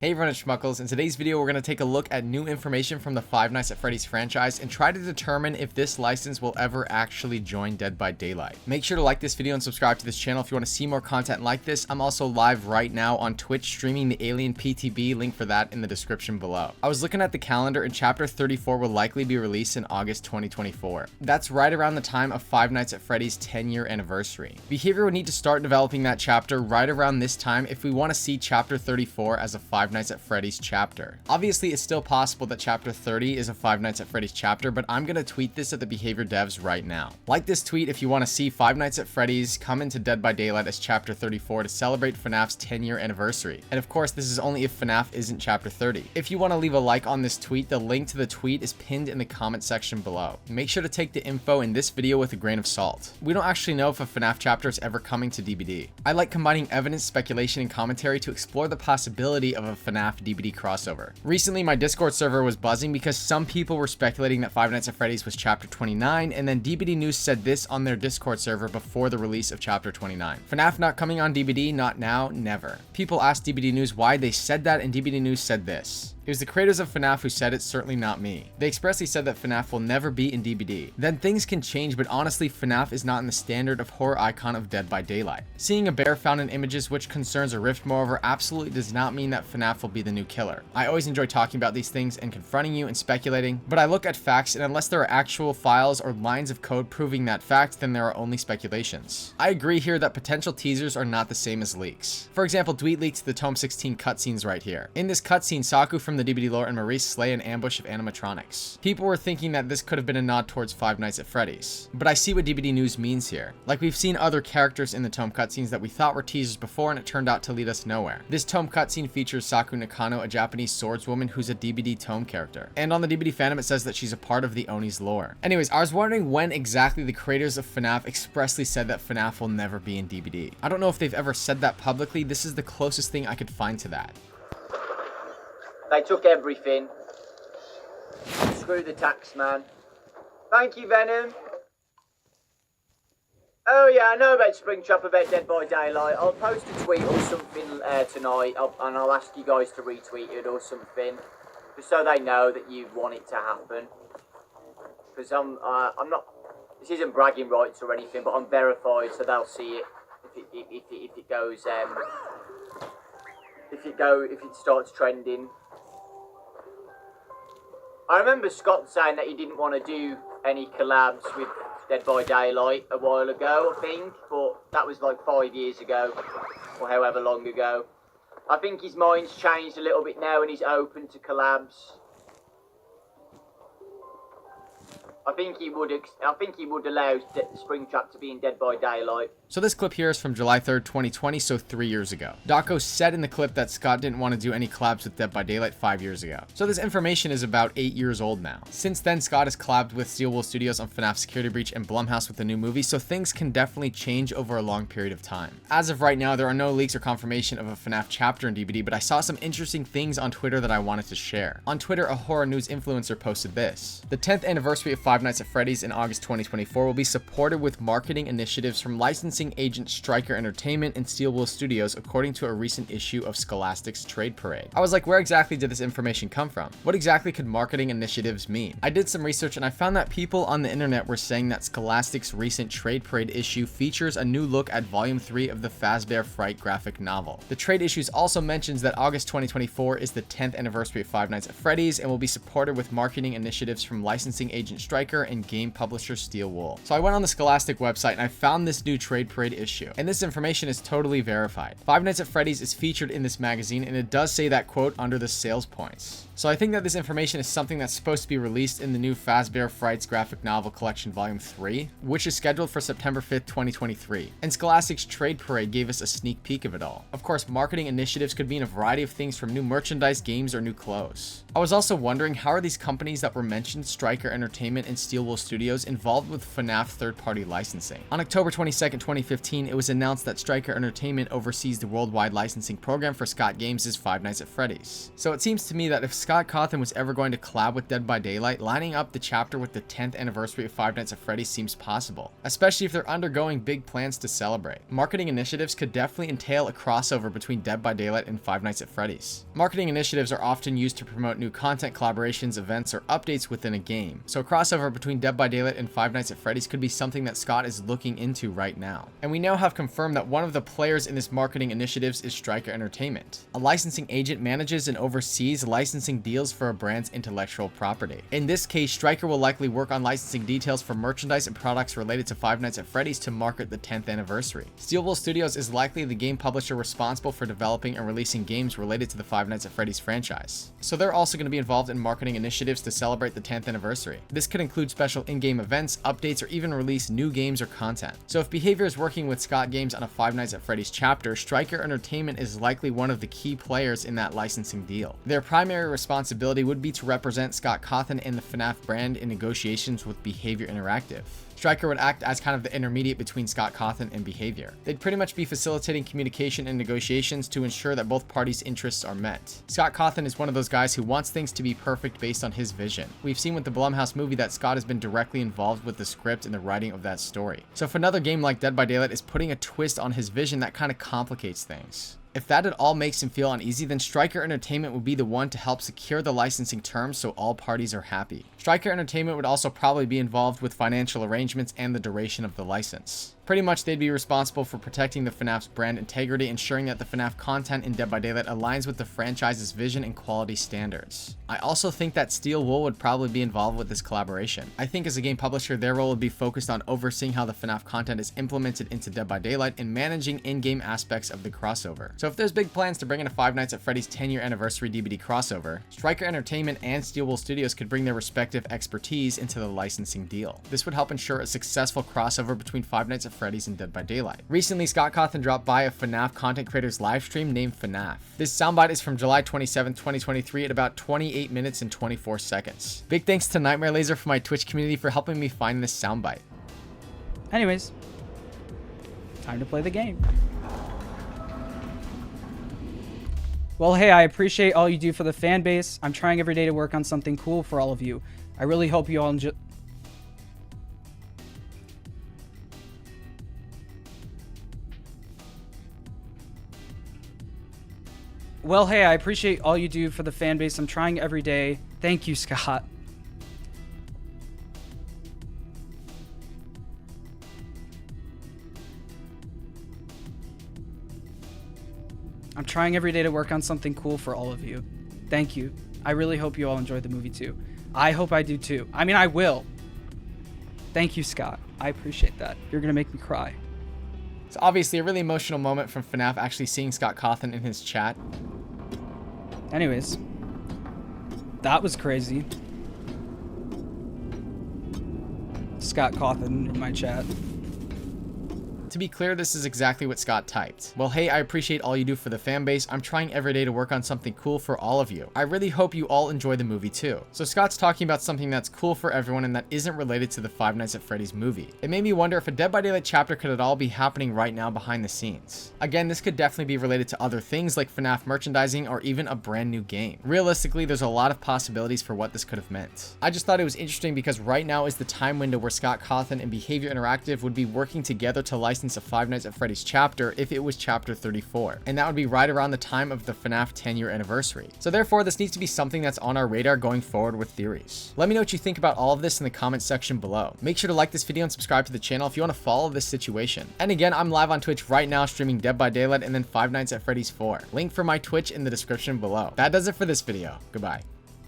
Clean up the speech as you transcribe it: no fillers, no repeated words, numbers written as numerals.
Hey everyone, it's Schmuckles. In today's video, we're going to take a look at new information from the Five Nights at Freddy's franchise and try to determine if this license will ever actually join Dead by Daylight. Make sure to like this video and subscribe to this channel if you want to see more content like this. I'm also live right now on Twitch streaming the Alien PTB, link for that in the description below. I was looking at the calendar and Chapter 34 will likely be released in August 2024. That's right around the time of Five Nights at Freddy's 10-year anniversary. Behaviour would need to start developing that chapter right around this time if we want to see Chapter 34 as a Five Nights at Freddy's chapter. Obviously, it's still possible that Chapter 30 is a Five Nights at Freddy's chapter, but I'm gonna tweet this at the Behaviour devs right now. Like this tweet if you want to see Five Nights at Freddy's come into Dead by Daylight as Chapter 34 to celebrate FNAF's 10-year anniversary. And of course, this is only if FNAF isn't Chapter 30. If you want to leave a like on this tweet, the link to the tweet is pinned in the comment section below. Make sure to take the info in this video with a grain of salt. We don't actually know if a FNAF chapter is ever coming to DBD. I like combining evidence, speculation, and commentary to explore the possibility of a FNAF DBD crossover. Recently, my Discord server was buzzing because some people were speculating that Five Nights at Freddy's was Chapter 29, and then DBD News said this on their Discord server before the release of Chapter 29. FNAF not coming on DBD, not now, never. People asked DBD News why they said that, and DBD News said this. It was the creators of FNAF who said it, certainly not me. They expressly said that FNAF will never be in DBD. Then things can change, but honestly, FNAF is not in the standard of horror icon of Dead by Daylight. Seeing a bear found in images which concerns a rift, moreover, absolutely does not mean that FNAF will be the new killer. I always enjoy talking about these things and confronting you and speculating, but I look at facts, and unless there are actual files or lines of code proving that fact, then there are only speculations. I agree here that potential teasers are not the same as leaks. For example, Dweet leaked the Tome 16 cutscenes right here. In this cutscene, Saku from the DBD lore and Maurice slay an ambush of animatronics. People were thinking that this could have been a nod towards Five Nights at Freddy's, but I see what DBD News means here. Like, we've seen other characters in the Tome cutscenes that we thought were teasers before, and it turned out to lead us nowhere. This Tome cutscene features Saku Nakano, a Japanese swordswoman who's a DBD Tome character, and on the DBD fandom it says that she's a part of the Oni's lore. Anyways, I was wondering when exactly the creators of FNAF expressly said that FNAF will never be in DBD. I don't know if they've ever said that publicly. This is the closest thing I could find to that. They took everything. Screw the tax man. Thank you, Venom. Oh yeah, I know about Springtrap, about Dead by Daylight. I'll post a tweet or something tonight, and I'll ask you guys to retweet it or something, just so they know that you want it to happen. Because I'm not. This isn't bragging rights or anything, but I'm verified, so they'll see it if it goes if it starts trending. I remember Scott saying that he didn't want to do any collabs with Dead by Daylight a while ago, I think, but that was like 5 years ago, or however long ago. I think his mind's changed a little bit now and he's open to collabs. I think he would allow Springtrap to be in Dead by Daylight. So this clip here is from July 3rd, 2020, so 3 years ago. Daco said in the clip that Scott didn't want to do any collabs with Dead by Daylight 5 years ago. So this information is about 8 years old now. Since then, Scott has collabed with Steel Wool Studios on FNAF Security Breach and Blumhouse with the new movie, so things can definitely change over a long period of time. As of right now, there are no leaks or confirmation of a FNAF chapter in DBD, but I saw some interesting things on Twitter that I wanted to share. On Twitter, a horror news influencer posted this. The 10th anniversary of Five Nights at Freddy's in August 2024 will be supported with marketing initiatives from licensing agent Striker Entertainment and Steel Wool Studios, according to a recent issue of Scholastic's Trade Parade. I was like, where exactly did this information come from? What exactly could marketing initiatives mean? I did some research and I found that people on the internet were saying that Scholastic's recent Trade Parade issue features a new look at Volume 3 of the Fazbear Fright graphic novel. The trade issues also mentions that August 2024 is the 10th anniversary of Five Nights at Freddy's and will be supported with marketing initiatives from licensing agent Striker and game publisher Steel Wool. So I went on the Scholastic website and I found this new Trade Parade issue, and this information is totally verified. Five Nights at Freddy's is featured in this magazine, and it does say that quote under the sales points. So I think that this information is something that's supposed to be released in the new Fazbear Frights graphic novel collection volume 3, which is scheduled for September 5th, 2023. And Scholastic's Trade Parade gave us a sneak peek of it all. Of course, marketing initiatives could mean a variety of things from new merchandise, games, or new clothes. I was also wondering, how are these companies that were mentioned, Striker Entertainment and Steel Wool Studios involved with FNAF third-party licensing. On October 22nd, 2015, it was announced that Striker Entertainment oversees the worldwide licensing program for ScottGames' Five Nights at Freddy's. So it seems to me that if Scott Cawthon was ever going to collab with Dead by Daylight, lining up the chapter with the 10th anniversary of Five Nights at Freddy's seems possible, especially if they're undergoing big plans to celebrate. Marketing initiatives could definitely entail a crossover between Dead by Daylight and Five Nights at Freddy's. Marketing initiatives are often used to promote new content, collaborations, events, or updates within a game. So a crossover between Dead by Daylight and Five Nights at Freddy's could be something that Scott is looking into right now. And we now have confirmed that one of the players in this marketing initiatives is Striker Entertainment. A licensing agent manages and oversees licensing deals for a brand's intellectual property. In this case, Striker will likely work on licensing details for merchandise and products related to Five Nights at Freddy's to market the 10th anniversary. Steel Wool Studios is likely the game publisher responsible for developing and releasing games related to the Five Nights at Freddy's franchise. So they're also going to be involved in marketing initiatives to celebrate the 10th anniversary. This could include special in-game events, updates, or even release new games or content. So if Behaviour is working with ScottGames on a Five Nights at Freddy's chapter, Striker Entertainment is likely one of the key players in that licensing deal. Their primary responsibility would be to represent Scott Cawthon and the FNAF brand in negotiations with Behaviour Interactive. Striker would act as kind of the intermediate between Scott Cawthon and Behaviour. They'd pretty much be facilitating communication and negotiations to ensure that both parties' interests are met. Scott Cawthon is one of those guys who wants things to be perfect based on his vision. We've seen with the Blumhouse movie that Scott has been directly involved with the script and the writing of that story. So if another game like Dead by Daylight is putting a twist on his vision, that kind of complicates things. If that at all makes him feel uneasy, then Striker Entertainment would be the one to help secure the licensing terms so all parties are happy. Striker Entertainment would also probably be involved with financial arrangements and the duration of the license. Pretty much they'd be responsible for protecting the FNAF's brand integrity, ensuring that the FNAF content in Dead by Daylight aligns with the franchise's vision and quality standards. I also think that Steel Wool would probably be involved with this collaboration. I think as a game publisher, their role would be focused on overseeing how the FNAF content is implemented into Dead by Daylight and managing in-game aspects of the crossover. So if there's big plans to bring in a Five Nights at Freddy's 10-year anniversary DBD crossover, Striker Entertainment and Steel Wool Studios could bring their respective expertise into the licensing deal. This would help ensure a successful crossover between Five Nights at Freddy's and Dead by Daylight. Recently, Scott Cawthon dropped by a FNAF content creator's livestream named FNAF. This soundbite is from July 27, 2023 at about 28 minutes and 24 seconds. Big thanks to Nightmare Laser for my Twitch community for helping me find this soundbite. Anyways, time to play the game. Well, hey, I appreciate all you do for the fan base. I'm trying every day to work on something cool for all of you. I really hope you all enjoy. Well, hey, I appreciate all you do for the fan base. I'm trying every day. Thank you, Scott. I'm trying every day to work on something cool for all of you. Thank you. I really hope you all enjoyed the movie too. I hope I do too. I mean, I will. Thank you, Scott. I appreciate that. You're gonna make me cry. It's obviously a really emotional moment from FNAF actually seeing Scott Cawthon in his chat. Anyways, that was crazy. Scott Cawthon in my chat. To be clear, this is exactly what Scott typed. Well, hey, I appreciate all you do for the fan base. I'm trying every day to work on something cool for all of you. I really hope you all enjoy the movie too. So Scott's talking about something that's cool for everyone and that isn't related to the Five Nights at Freddy's movie. It made me wonder if a Dead by Daylight chapter could at all be happening right now behind the scenes. Again, this could definitely be related to other things like FNAF merchandising or even a brand new game. Realistically, there's a lot of possibilities for what this could have meant. I just thought it was interesting because right now is the time window where Scott Cawthon and Behaviour Interactive would be working together to license a Five Nights at Freddy's chapter if it was chapter 34, and that would be right around the time of the FNAF 10-year anniversary. So therefore, this needs to be something that's on our radar going forward with theories. Let me know what you think about all of this in the comment section below. Make sure to like this video and subscribe to the channel if you want to follow this situation. And again, I'm live on Twitch right now streaming Dead by Daylight and then Five Nights at Freddy's 4. Link for my Twitch in the description below. That does it for this video. Goodbye.